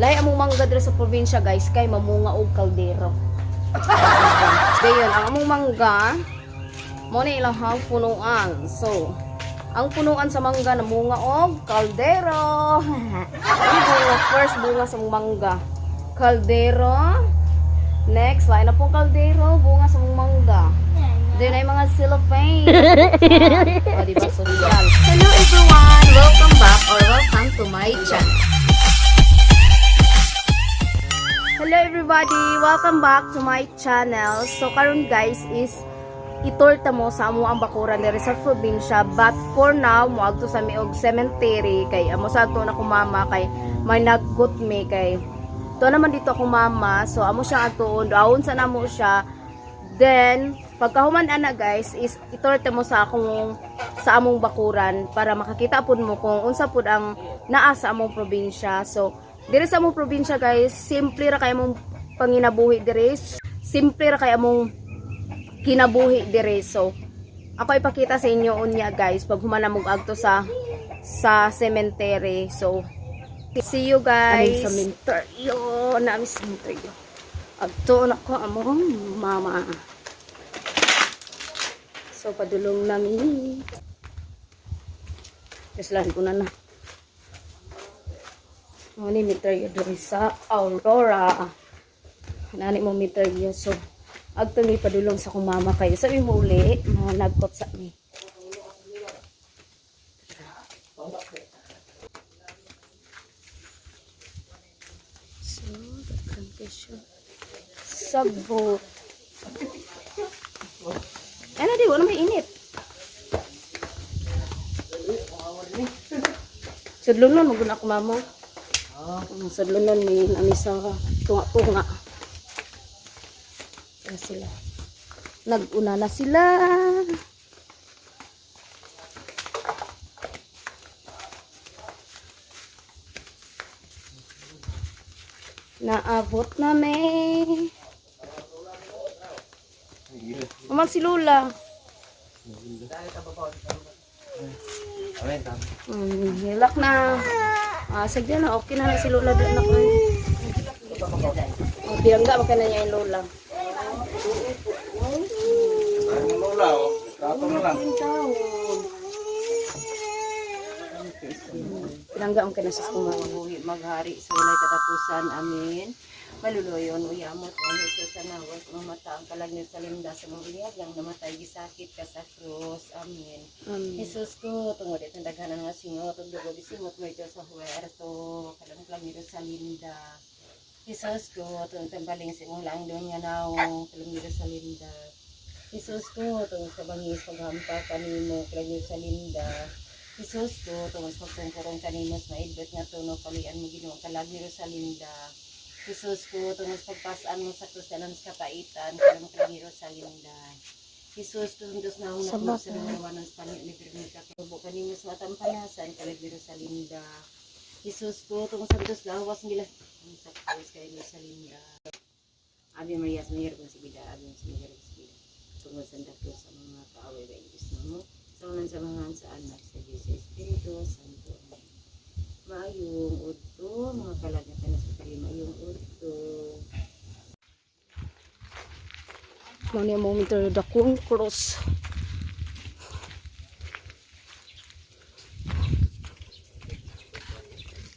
Lahi among mangga diri sa probinsya guys kay mamunga og kaldero. Dayon ang among mangga mo ni ilang punuan. So, ang punuan sa mangga namunga og kaldero. Ang bunga first bunga sa mangga. Kaldero. Next, lain na pong kaldero, bunga sa mangga. Then ay mga cellophane. O, diba? So, yan. Hello everyone! Welcome back or welcome to my channel. Hello everybody! Welcome back to my channel. So, karon guys is itorta mo sa amo ang bakuran diri sa probinsya. But for now, moagto sa miog cemetery. Kay amo sa na ko mama kay may naggut me kay to naman dito akong mama. So, amo siya atoon. Daon sa namo siya. Then, pagkahuman ana guys is itorte mo sa among bakuran para makakita pud mo kung unsa pud ang naa sa among probinsya. So diri sa among probinsya guys, simple ra kay among panginabuhi diri. Simple ra kay among kinabuhi diri. So ako ipakita sa inyo unya guys pag human among agto sa cemetery. So see you guys. Namin sa cemetery. Agto na ko among mama. So, padulong namin. Kaslahan ko na. Ini meter yun doon sa Aurora. Nani mo meter yun. So, agto ni padulong sa kong mama kayo. Sabi mo uli, mga nagkot sa ni. So, daghan ko siya. Sagbot. Ano di, wala may init. Sudlunon, maguna ko mama. Sudlunon ni namisa tunga-tunga. Kaya sila. Nag-una na sila. Naabot na may. Umag si Lola. Hilak na. Sagda na. Okay na si Lola. Bilangga maka na niya yung Lola. Lola, kato na lang. Bilangga maka na sa kumang. Maghari sa walay katapusan. Amin. Maluluyon, uyamot, Jesus sa nawas, mamata ang kalagnin sa linda sa mga biyag, namatay, gisakit ka sa krus. Amen. Jesus ko, tungod itong daghanan nga singot, dugo bisingot mo ito sa huwerto, kalang-kalangiro sa linda. Jesus ko, tungod tambaling sa imong lang doon nga naong, kalangiro sa linda. Jesus ko, tungod sa bangis, paghampa kanimo, kalangiro sa linda. Jesus ko, tungod sa pagpungkurong kanimo, maidbet nga tuno, palian mo ginoong kalagiro sa linda. Jesus ko, tungod pagpasaan mo sa krus alam sa kapaitan, kalang kalangiro sa linda. Jesus ko, tundos na akong nakulog sa nalawanan sa panilibre mo ka, kalubo kanimo sa matampanasan, kalagiro sa linda. Jesus ko, tungod sa tundos lawas nila sa krus kalagiro sa linda. Ave Maria, sa mayroon kong sigida, Ave Maria, sa mayroon kong sigida. Tungod sa Diyos sa mga kaaway ba Diyos na mo, sa unan sa mga sa anak, sa Diyos sa Espiritu, Santo. Maayong udto, mga kalagatan na sa kalima, maayong udto. Mani mo meter dakong cross.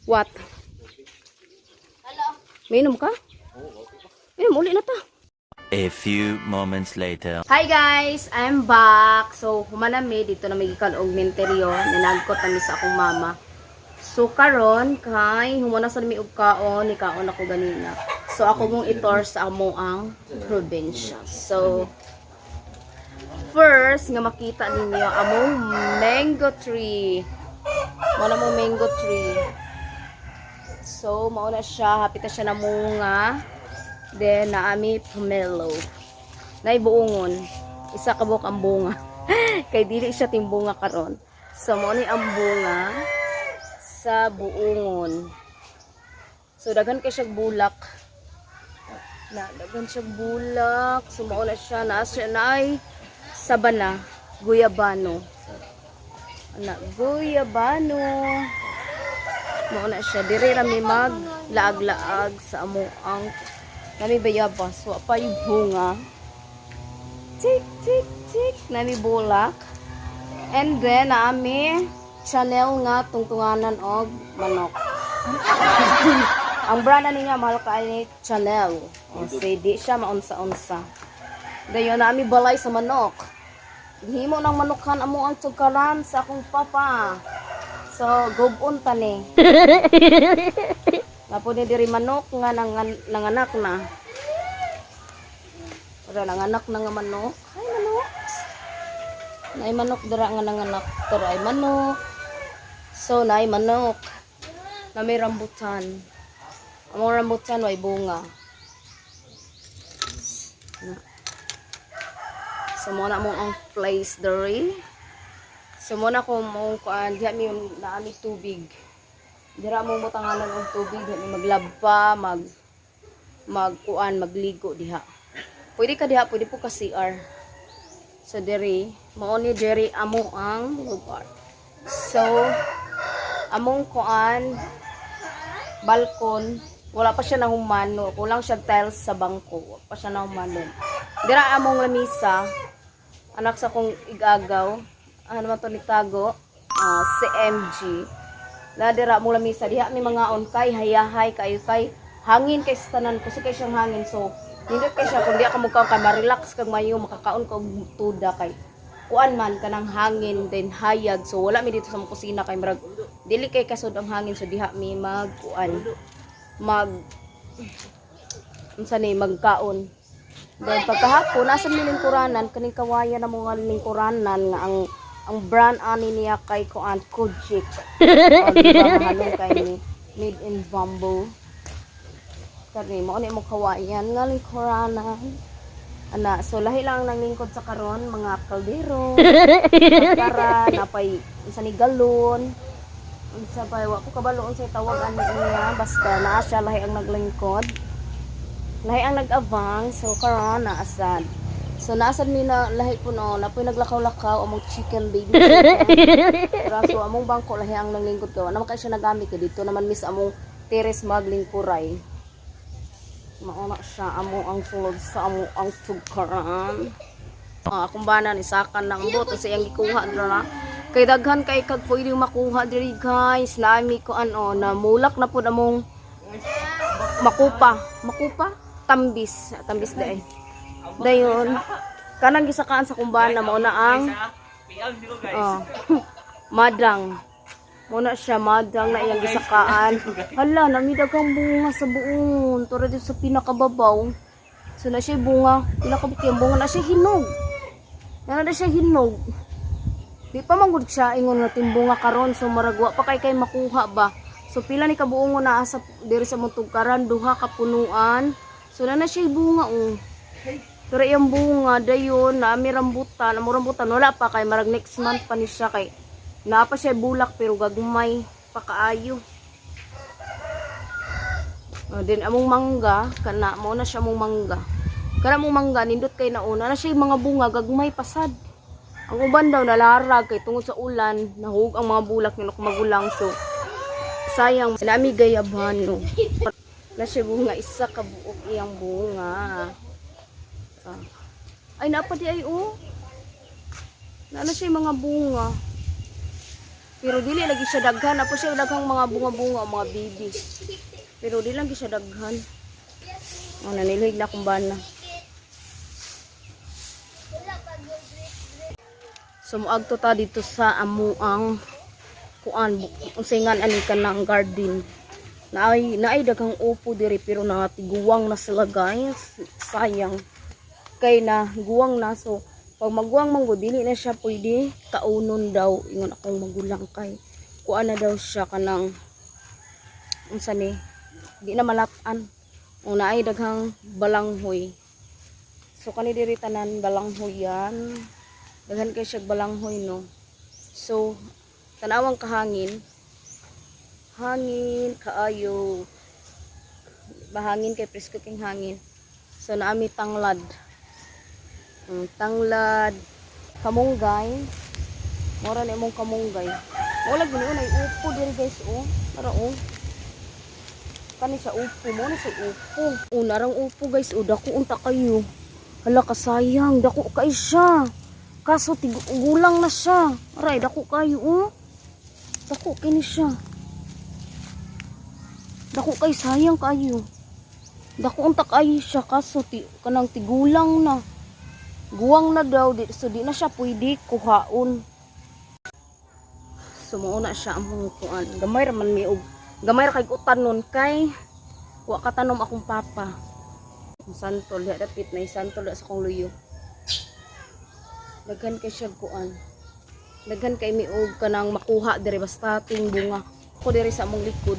What? Hello. Mainom ka? Mainom uli na ta. A few moments later. Hi guys, I'm back. So humanami dito na magikan og menteryo, ninagkot kami sa akong mama. So karon kay humana sa mi og kaon, ni kaon ako ganina. So ako mong itor sa amo ang probinsya. So first nga makita ninyo among mango tree. Wala mo mango tree. So mao na siya, hapit na siya na munga. Then naami pomelo. Nay buongon. Isa ka buok ang bunga. Kay dili siya timbunga karon. So mao ni ang bunga sa buongon. So daghan kay siya bulak. Daghan siya bulak. So mao na siya na ay sabana, guyabano. Ana, guyabano. Mao na siya dire ra mi mag laag-laag sa amo ang nami bayabas wa pa yung bunga. Tik tik tik nami bulak. And then naami channel nga tungtunganan og manok. Ang brand niya mahal ka ni Chanel. O say di siya maunsa-unsa. Dayon naami balay sa manok. Himo ng manokhan amo ang tugkaran sa akong papa. So, gubon ta ni. Napo ni diri manok nga nanganak na. Para nanganak na nga manok. Ay manok. Nay manok dira nga nanganak. Dira ay manok. So, nay manok. Na may rambutan. Among rambutan way bunga. So, muna mo ang place diri. So, muna ko mo kuan diha mi naami tubig. Dira mo butanganan og tubig, diha mi maglaba, magkuan, magligo diha. Pwede ka diha, pwede po ka CR. So, diri, mao ni diri amo ang lugar. So, among kuan balkon, wala pa siya nahumano, kulang siya tiles sa bangko, wala pa siya nahumano. Dira among lamisa, anak sa kong igagaw, ano man to nitago, CMG. Na dira among lamisa, diha mi mga on kay hayahay kayo kay hangin kay sa tanan, kasi kay siyang hangin. So, hindi kay siya, kung di ka mukha ka ma-relax kag mayo, makakaon ka og tuda kay kuan man kanang hangin then hayag. So wala mi dito sa kusina kay marag dili kay kasud ang hangin, so diha mi magkuan unsa ni magkaon. Then pagkahapon nasa mi lingkuranan kaning kawayan na mga lingkuranan nga ang brand ani niya kay kuan Kojik. Diba mahalong kay ni made in bamboo. Kani mo ni mo kawayan nga lingkuranan. Ana, so lahi lang nang lingkod sa karon mga kaldero, kara, napay unsa ni galon, unsa pa wa ko kabalo unsay tawag ani niya, basta naa siya lahi ang naglingkod. Lahi ang nag-avang, so karon naasad. So naasad mi na lahi po no, napoy naglakaw-lakaw among chicken baby. Pero so among bangko lahi ang naglingkod ko. Naman kay siya nagamit kay dito naman mis among teres maglingkuray. Mauna siya amo ang sulod sa amo ang tugkaran. Akong banan isakan ng boto sa iyang gikuha dira. Kay daghan kay kag pwedeng makuha diri guys. Nami ko ano na mulak na pud among makupa tambis dai. Dayon kanang gisakaan sa kumbana mao na ang madang. Muna siya madang na iyang gisakaan. Hala, namidagang bunga sa buon. Tura dito sa pinakababaw. So na siya bunga. Pinakabukiyang bunga na siya hinog. Na siya hinog. Di pa manggod siya ingon na timbunga karon. So maragwa pa kay makuha ba. So pila ni kabuong na asa diri sa mutugkaran. Duha ka punuan. So na siya bunga. Tura iyang bunga. Dayon na ami rambutan. Amo rambutan. Wala pa kay marag next month pa ni siya kay napa siya bulak pero gagmay pakaayo. Then among mangga kana mo na siya mong mangga. Kana mong mangga nindot kay nauna na siya mga bunga gagmay pasad. Ang uban daw nalarag kay tungod sa ulan nahug ang mga bulak nila magulang, so sayang nami gayaban no. Na siya bunga isa ka buok iyang bunga. Ay napa di ay na siya mga bunga. Pero dili lagi siya daghan. Apo siya daghang mga bunga-bunga o mga bibi. Pero dili lagi siya daghan. Nanilhig na kumbana. So muagto ta dito sa amuang kuan unsingan ani kanang garden. Naay daghang upo diri pero natiguwang na sila guys. Sayang. Kay na guwang na, so pag magwang manggo dili na siya pwede kaunon daw ingon akong magulang kay kuan na daw siya kanang unsa ni di na malatan ang naay daghang balanghoy. So kani diri tanan balanghoy yan, daghan kay siya balanghoy no. So tanawang kahangin kaayo bahangin kay presko king hangin. So naami tanglad kamunggay, mura na imong kamunggay. Wala gini unay upo diri guys para Kani siya upo mo na siya upo. O narang upo guys. O dako unta kayo. Hala kasayang. Dako kay siya. Kaso gulang na siya. Aray dako kayo oh. Dako kini siya. Dako kay sayang kayo. Dako unta kayo siya. Kaso kanang tigulang na. Guwang na daw. So di na siya pwede kuhaon. Sumuuna siya among kuan. Gamay raman mi og gamay ra kay utanon kay wa katanom akong papa. Santol ya dapit na santol sa akong luyo. Daghan kay siya kuan. Daghan kay mi og kanang makuha diri basta ting bunga. Ko diri sa among likod.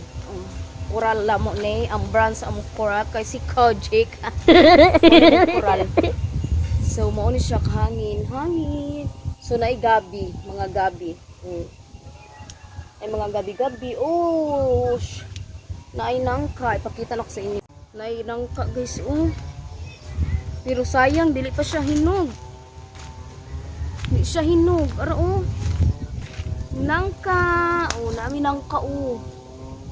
Coral lamo ni ang brand sa among coral kay si Kojic. Coral. So mao ni siya hangin. So naay gabi, mga gabi. Ay mga gabi-gabi. Oh, naay nangka. Ipakita lang sa inyo. Naay nangka guys. Oh. Pero sayang, dili pa siya hinog. Dili siya hinog. Ara oh. Nangka. Oh, nami nangka oh.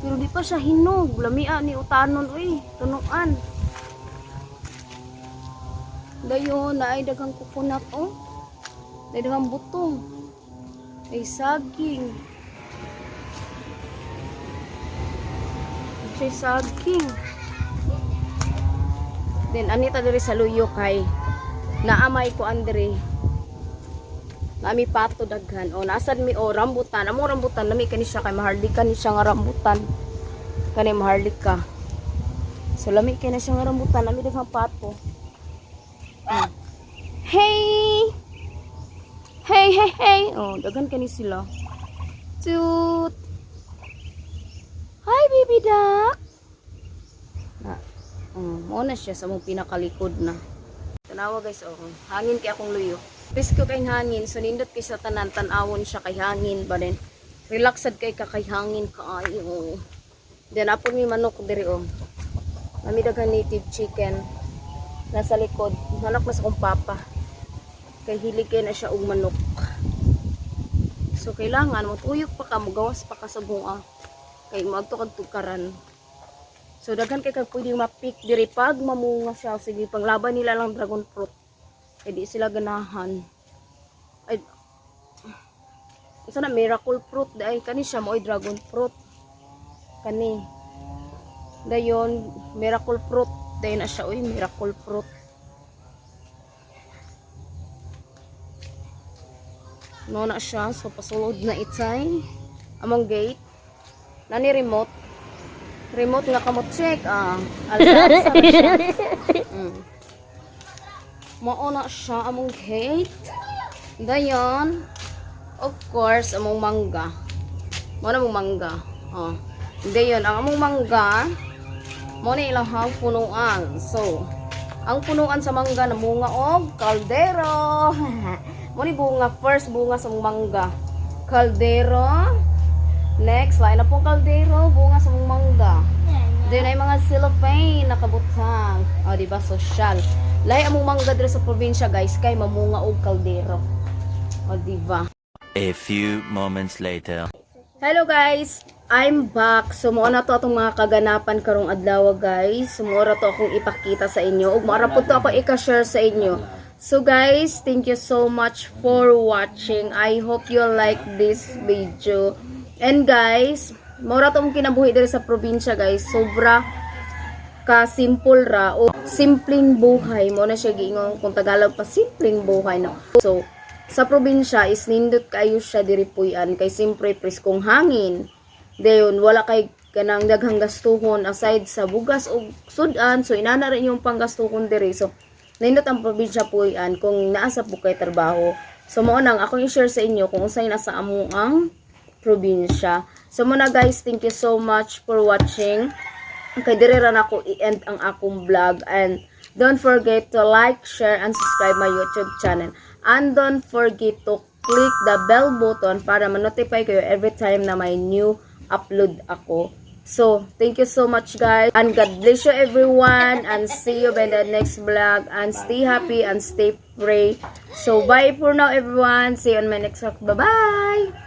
Pero di pa siya hinog. Lamia ni utanon. Uy, tunuan. Dayon, naay daghang coconut oh. Naay daghang butong. Ay saging. Siya saging. Then anita diri sa luyo kay naamay ko andre. Nami pato daghan. O nasad mi o rambutan. Among rambutan nami kani siya kay maharlika ni siya nga rambutan. Kani maharlika. So lami kay na siya nga rambutan, nami daghang pato. Hey. Hey. Oh, daghan kani sila. Toot. Hi, baby duck. Mo na siya sa mong pinakalikod na. Tanawa guys, oh. Hangin kay akong luyo. Pisko kay hangin, so nindot kay sa tanan tan-awon siya kay hangin ba din. Relaxed kay ka kay hangin kaayo. Oh. Then apon mi manok diri oh. Nami daghan native chicken nasa likod. Manok na sa akong papa. Kay hilig kay na siya og manok. So kailangan mo tuyok pa ka, mugawas pa ka sa bunga. Kay magto kag tukaran. So daghan kay kag pwede mapik diri pag mamunga siya. Sige panglaban nila lang dragon fruit. Kay di sila ganahan. Ay isa na miracle fruit dai kani siya mo'y dragon fruit. Kani. Dayon miracle fruit dai na siya oy miracle fruit. No na siya so pasulod na itay among gate. Nani remote nga kamot check alsa siya. Mao na siya among gate. Dayon of course among mangga. Mao na among mangga. Dayon ang among mangga mao na ilang punuan. So ang punuan sa mangga namunga og kaldero. Mao ni bunga first bunga sa mangga. Kaldero. Next, lain na pong kaldero, bunga sa mong mangga. Then ay mga cellophane nakabutang. O, diba? Social. Lain among mangga dito sa probinsya, guys, kay mamunga og kaldero. O, diba? A few moments later. Hello, guys! I'm back. So, mo na to atong mga kaganapan karong adlaw, guys. So, mo ra to akong ipakita sa inyo. Ug mara po to ako i-share sa inyo. So, guys, thank you so much for watching. I hope you like this video. And guys, mura tong kinabuhi diri sa probinsya guys. Sobra ka simple ra o simpleng buhay mo na siya giingon kung Tagalog pa simpleng buhay no. So sa probinsya is nindot kayo siya diri puy-an kay simpre preskong hangin. Dayon wala kay kanang daghang gastuhon aside sa bugas o sudan. So inana rin yung panggastuhon diri. So nindot ang probinsya puy-an kung naasa po kay trabaho. So mao nang ako i-share sa inyo kung unsay nasa amo ang probinsya. So muna guys, thank you so much for watching. Kay dire ra nako i-end ang akong vlog and don't forget to like, share and subscribe my YouTube channel. And don't forget to click the bell button para ma-notify kayo every time na may new upload ako. So, thank you so much guys and God bless you everyone and see you by the next vlog and stay happy and stay free. So, bye for now everyone. See you on my next vlog. Bye-bye!